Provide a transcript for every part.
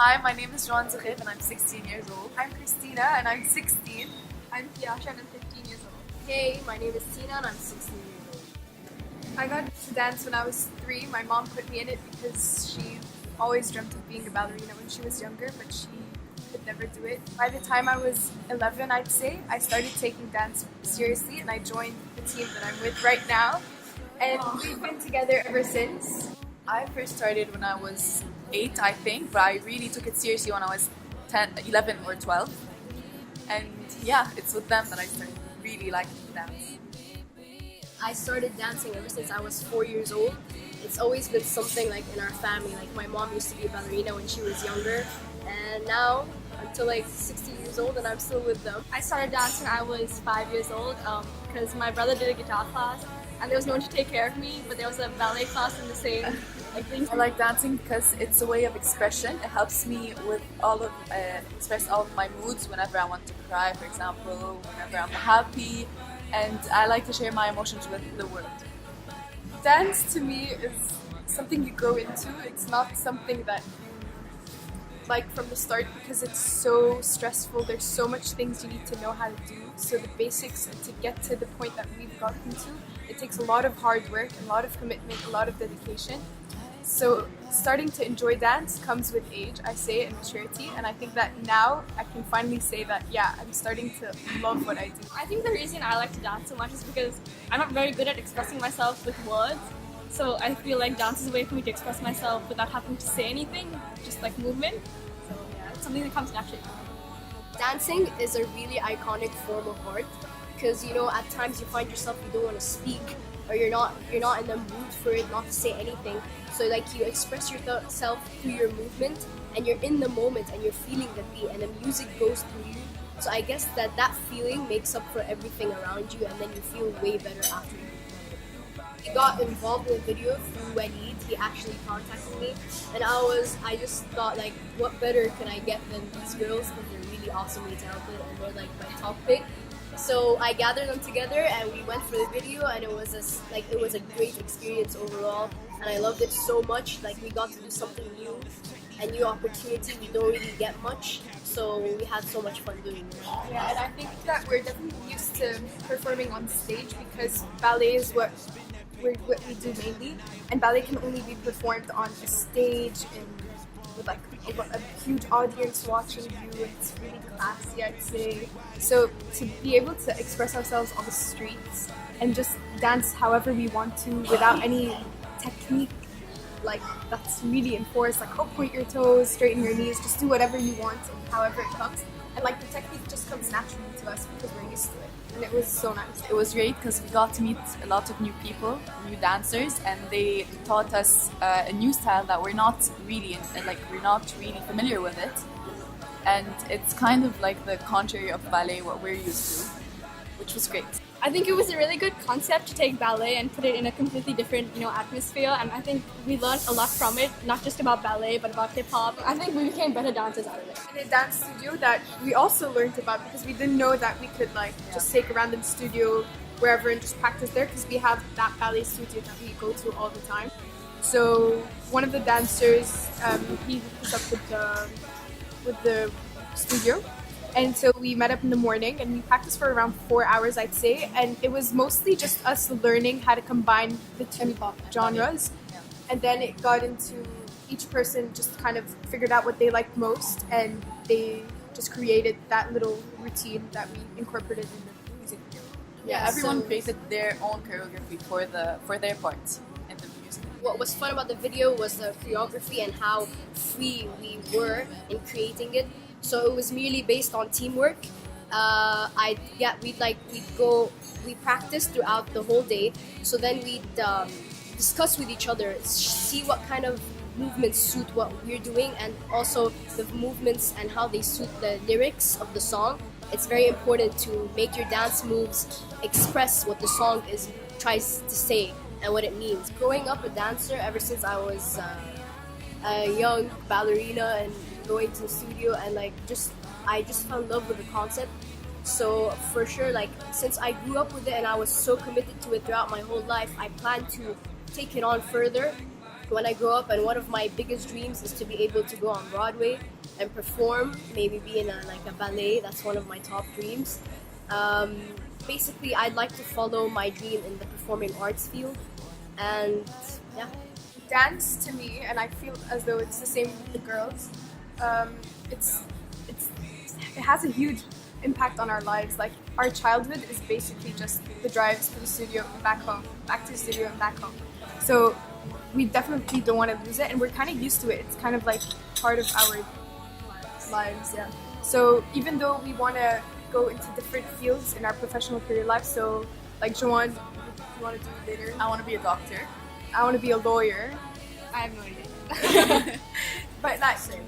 Hi, my name is Dozenz and I'm 16 years old. I'm Christina and I'm 16. I'm Kiasha and I'm 15 years old. Hey, my name is Tina and I'm 16 years old. I got to dance when I was 3. My mom put me in it because she always dreamt of being a ballerina when she was younger, but she could never do it. By the time I was 11, I'd say, I started taking dance seriously and I joined the team that I'm with right now. And we've been together ever since. I first started when I was 8, I think, but I really took it seriously when I was 11 or 12. And yeah, it's with them that I started really liking to dance. I started dancing ever since I was 4 years old. It's always been something like in our family. Like my mom used to be a ballerina when she was younger, and now until like 60 years old, and I'm still with them. I started dancing when I was 5 years old because my brother did a guitar class and there was no one to take care of me, but there was a ballet class in the same. I like dancing because it's a way of expression. It helps me with express all of my moods whenever I want to cry, for example, whenever I'm happy, and I like to share my emotions with the world. Dance to me is something you grow into. It's not something that like from the start because it's so stressful. There's so much things you need to know how to do. So the basics to get to the point that we've gotten to, it takes a lot of hard work, a lot of commitment, a lot of dedication. So starting to enjoy dance comes with age, I say, and maturity. And I think that now I can finally say that, yeah, I'm starting to love what I do. I think the reason I like to dance so much is because I'm not very good at expressing myself with words. So I feel like dance is a way for me to express myself without having to say anything, just like movement. So yeah, it's something that comes naturally. Dancing is a really iconic form of art because at times you find yourself you don't want to speak or you're not in the mood for it, not to say anything. So like you express yourself through your movement and you're in the moment and you're feeling the beat and the music goes through you. So I guess that feeling makes up for everything around you and then you feel way better after you. We got involved in a video through Walid. He actually contacted me and I just thought like what better can I get than these girls because they're really awesomely talented and they're like my top pick. So I gathered them together and we went for the video and it was a great experience overall and I loved it so much. Like we got to do something new, a new opportunity we don't really get much, so we had so much fun doing it. Yeah, and I think that we're definitely used to performing on stage because ballet is what we do mainly, and ballet can only be performed on a stage and with like a huge audience watching you. It's really classy, I'd say. So to be able to express ourselves on the streets and just dance however we want to without any technique like that's really enforced, like point your toes, straighten your knees, just do whatever you want and however it comes. And like the technique just comes naturally to us because we're used to it. And it was so nice. It was great because we got to meet a lot of new people, new dancers, and they taught us a new style that we're not really familiar with it. And it's kind of like the contrary of ballet, what we're used to, which was great. I think it was a really good concept to take ballet and put it in a completely different, atmosphere, and I think we learned a lot from it, not just about ballet, but about hip-hop. I think we became better dancers out of it. In a dance studio that we also learned about because we didn't know that we could just take a random studio wherever and just practice there because we have that ballet studio that we go to all the time. So one of the dancers, he hooked us up with the studio. And so we met up in the morning and we practiced for around 4 hours, I'd say. And it was mostly just us learning how to combine the two genres. And then it got into each person just kind of figured out what they liked most and they just created that little routine that we incorporated in the music video. Yeah, everyone created their own choreography for their parts in the music. What was fun about the video was the choreography and how free we were in creating it. So it was merely based on teamwork. We practiced throughout the whole day. So then we'd discuss with each other, see what kind of movements suit what we're doing, and also the movements and how they suit the lyrics of the song. It's very important to make your dance moves express what the song tries to say and what it means. Growing up a dancer ever since I was a young ballerina and going to the studio and I just fell in love with the concept. So for sure, since I grew up with it and I was so committed to it throughout my whole life, I plan to take it on further when I grow up, and one of my biggest dreams is to be able to go on Broadway and perform, maybe be in a ballet. That's one of my top dreams. Basically, I'd like to follow my dream in the performing arts field, and yeah. Dance to me, and I feel as though it's the same with the girls. It's it has a huge impact on our lives. Like our childhood is basically just the drives to the studio and back home, back to the studio and back home. So we definitely don't want to lose it, and we're kind of used to it. It's kind of like part of our lives, yeah. So even though we want to go into different fields in our professional career life, so like Joanne, you want to do later? I want to be a doctor. I want to be a lawyer. I have no idea. But that's it.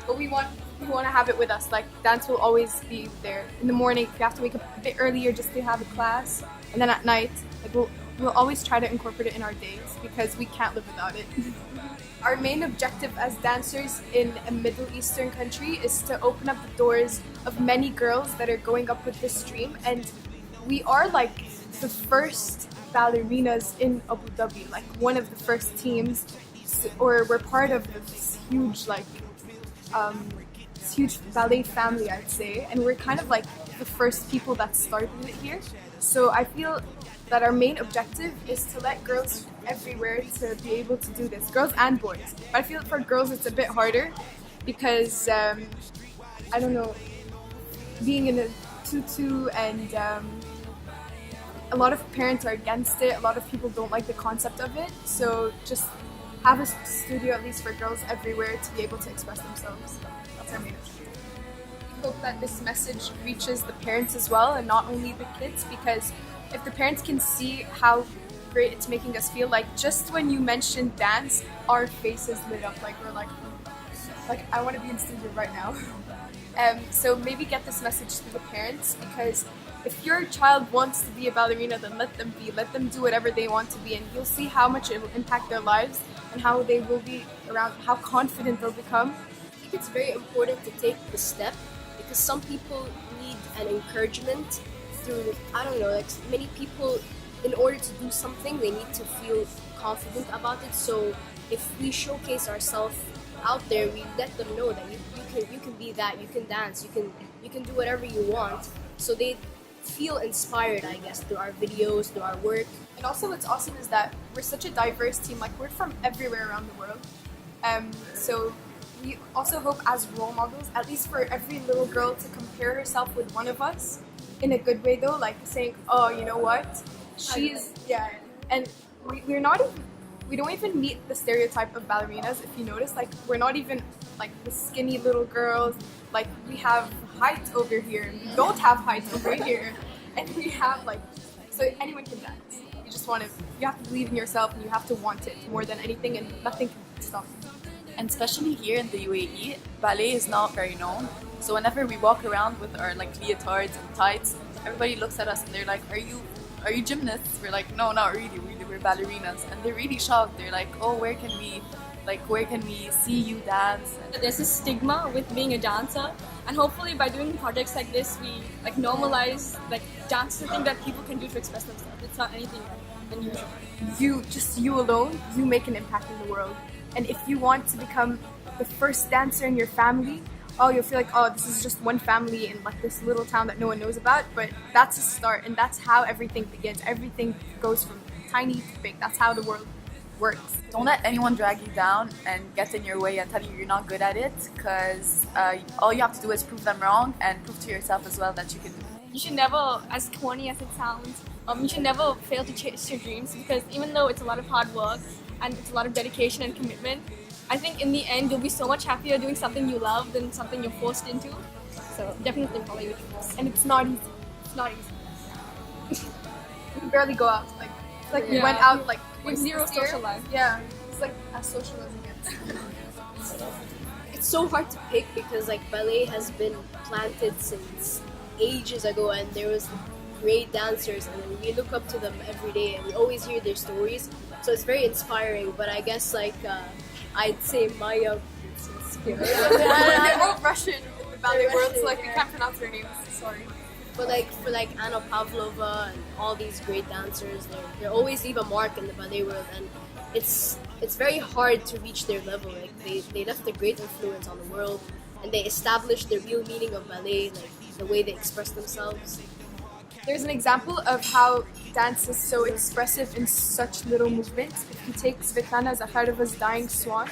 But we want to have it with us. Like dance will always be there. In the morning, we have to wake up a bit earlier just to have a class, and then at night, like we'll always try to incorporate it in our days because we can't live without it. Our main objective as dancers in a Middle Eastern country is to open up the doors of many girls that are going up with this dream, and we are like the first ballerinas in Abu Dhabi, like one of the first teams, or we're part of this huge this huge ballet family, I'd say, and we're kind of like the first people that started it here. So I feel that our main objective is to let girls everywhere to be able to do this, girls and boys. But I feel for girls it's a bit harder because I don't know, being in a tutu and a lot of parents are against it. A lot of people don't like the concept of it. So just have a studio at least for girls everywhere to be able to express themselves. That's our main objective. We hope that this message reaches the parents as well, and not only the kids, because if the parents can see how great it's making us feel, like just when you mentioned dance, our faces lit up, like we're like I want to be in studio right now. So maybe get this message to the parents, because if your child wants to be a ballerina, then let them be. Let them do whatever they want to be, and you'll see how much it will impact their lives and how they will be around, how confident they'll become. I think it's very important to take the step, because some people need an encouragement through, I don't know, like many people, in order to do something, they need to feel confident about it. So if we showcase ourselves out there, we let them know that you can be that, you can dance, you can do whatever you want. So they feel inspired, I guess, through our videos, through our work. And also what's awesome is that we're such a diverse team, like we're from everywhere around the world. So we also hope as role models, at least for every little girl, to compare herself with one of us, in a good way though, like saying, oh, you know what, she's, yeah, and we don't even meet the stereotype of ballerinas, if you notice. Like we're not even like the skinny little girls, like we have height over here, and we don't have height over here, and we have like, so anyone can dance. You have to believe in yourself, and you have to want it more than anything, and nothing can stop you. And especially here in the UAE, ballet is not very known. So whenever we walk around with our like leotards and tights, everybody looks at us and they're like, are you gymnasts? We're like, no, not really, we're ballerinas. And they're really shocked. They're like, oh, where can we see you dance? There's a stigma with being a dancer, and hopefully by doing projects like this, we like normalize like dance, something that people can do to express themselves. It's not anything unusual. You alone, you make an impact in the world. And if you want to become the first dancer in your family, you'll feel like, this is just one family in like this little town that no one knows about, but that's a start, and that's how everything begins. Everything goes from tiny to big. That's how the world works. Don't let anyone drag you down and get in your way and tell you you're not good at it, because all you have to do is prove them wrong and prove to yourself as well that you can. You should never, as corny as it sounds, you should never fail to chase your dreams, because even though it's a lot of hard work and it's a lot of dedication and commitment, I think in the end you'll be so much happier doing something you love than something you're forced into. So definitely follow your dreams. And it's not easy. It's not easy. We can barely go out. Like we went out like with zero social life. Yeah, it's like as social as it gets. It's so hard to pick, because like ballet has been planted since ages ago, and there was great dancers, and we look up to them every day, and we always hear their stories. So it's very inspiring. But I guess like I'd say Maya. They're all Russian in the ballet world, so like we can't pronounce their names. Sorry. But like for like Anna Pavlova and all these great dancers, they always leave a mark in the ballet world, and it's it's very hard to reach their level. Like they left a great influence on the world, and they established the real meaning of ballet, like the way they express themselves. There's an example of how dance is so expressive in such little movements. If you take Svetlana Zakharova's Dying Swan,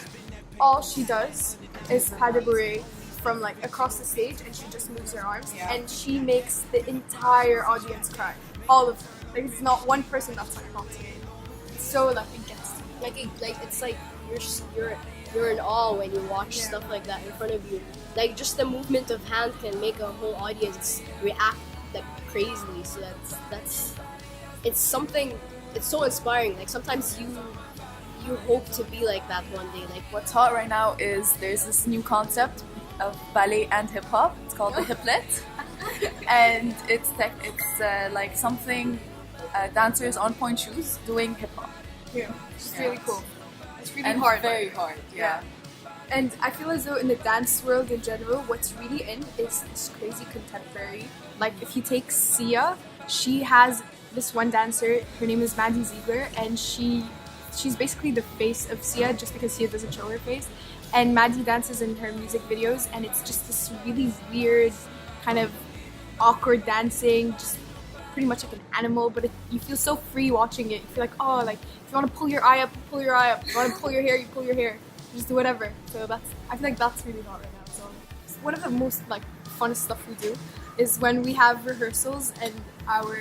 all she does is pas de bourrée from like across the stage, and she just moves her arms, and she makes the entire audience cry. All of them. Like it's not one person that's like not it. It's so like it gets to me. It's like you're in awe when you watch stuff like that in front of you. Like just the movement of hand can make a whole audience react like crazily. So that's it's something. It's so inspiring. Like sometimes you hope to be like that one day. Like What's hot right now is there's this new concept of ballet and hip hop. It's called the hiplet, and it's like something dancers on point shoes doing hip hop. Yeah, it's really cool. It's really And hard. very hard. Yeah. And I feel as though in the dance world in general, what's really in is this crazy contemporary. Like if you take Sia, she has this one dancer. Her name is Maddie Ziegler, and she's basically the face of Sia just because Sia doesn't show her face. And Maddie dances in her music videos, and it's just this really weird, kind of awkward dancing, just pretty much like an animal. But you feel so free watching it. You feel like, oh, like if you want to pull your eye up, you pull your eye up. If you want to pull your hair, you pull your hair. You just do whatever. So I feel like that's really hot right now. So one of the most like funnest stuff we do is when we have rehearsals and our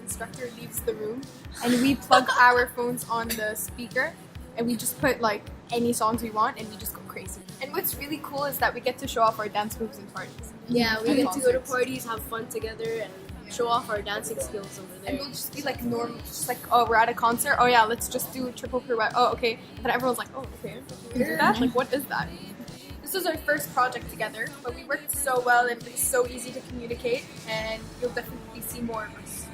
instructor leaves the room, and we plug our phones on the speaker, and we just put like any songs we want, and we just go crazy. And what's really cool is that we get to show off our dance moves in parties. yeah, we get to go to parties, have fun together, and show off our dancing skills over there. And we'll just be like normal, just like, oh, we're at a concert. Oh yeah, let's just do a triple pirouette. Oh, okay. And then everyone's like, oh, okay, we can do that. Like, what is that? This was our first project together, but we worked so well and it was so easy to communicate. And you'll definitely see more of us.